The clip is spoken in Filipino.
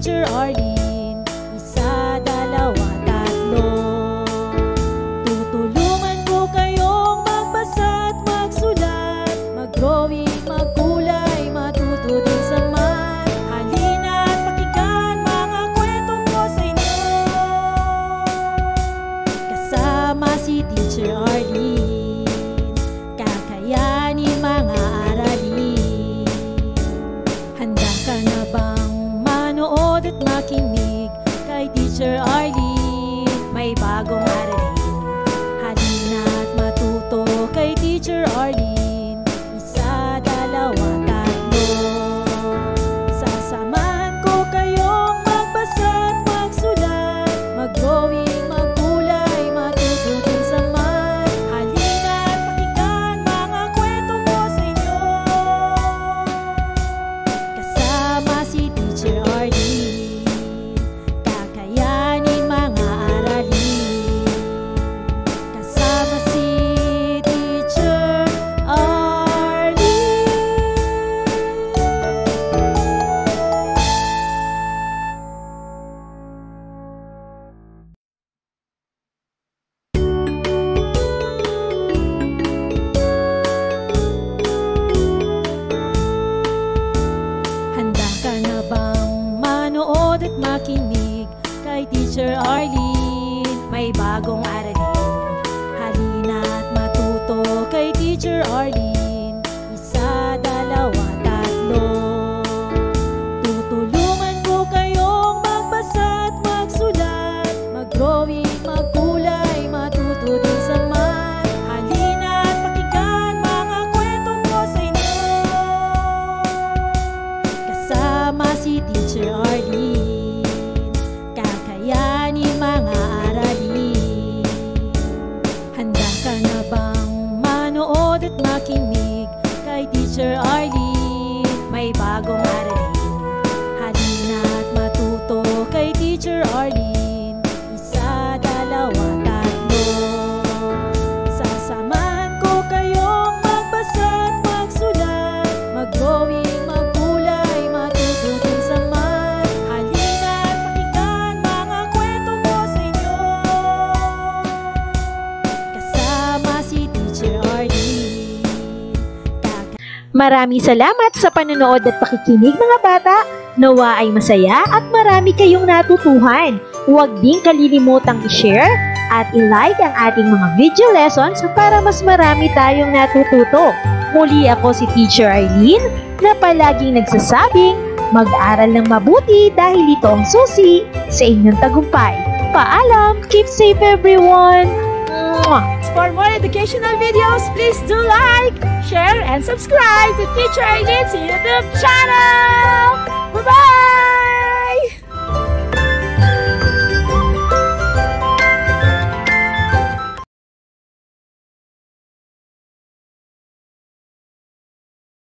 Teacher Arlene. Isa, dalawa, tatlo. Tutulungan ko kayong magbasa at magsulat, mag-drawing, magkulay, matuto din sa math. Halina at pakinggan mga kwento ko sa inyo. Kasama si Teacher Arlene, kakayanin mga aralin. Handa ka na bang manood at makinig kay Teacher Arlene? May bagong aralin. Halina at matuto kay Teacher Arlene. Isa, dalawa, tatlo. Sasamahan ko kayong magbasa at magsulat, mag-drawing, magkulay, matuto din sa math. Halina at pakinggan mga kwento ko sa inyo. Kasama si Teacher Arlene, kakayanin mga aralin. Kasama si Teacher Arlene. Handa ka na bang manood at makinig kay Teacher Arlene? May bagong aralin. Halina at matuto kay Teacher Arlene. Isa, dalawa, tatlo. Tutulungan ko kayong magbasa at magsulat, mag-drawing, magkulay, matuto din sa math. Halina at pakinggan mga kwento ko sa inyo. Kasama si Teacher Arlene, kakayanin mga aralin. Handa ka na bang manood at makinig kay Teacher Arlene? May bagong aralin. Halina at matuto kay Teacher Arlene. Isa, dalawa, tatlo. Sasamahan ko kayong magbasa at magsulat, mag-drawing, magkulay, matuto din sa math. Halina at pakinggan mga kwento ko sa inyo. Kasama si Teacher Arlene. Maraming salamat sa panonood at pakikinig mga bata. Nawa ay masaya at marami kayong natutuhan. Huwag din kalilimutang i-share at i-like ang ating mga video lessons para mas marami tayong natututo. Muli ako si Teacher Arlene na palaging nagsasabing mag-aral ng mabuti dahil ito ang susi sa inyong tagumpay. Paalam! Keep safe everyone! Mwah! For more educational videos, please do like, share, and subscribe to Teacher Arlene's YouTube channel!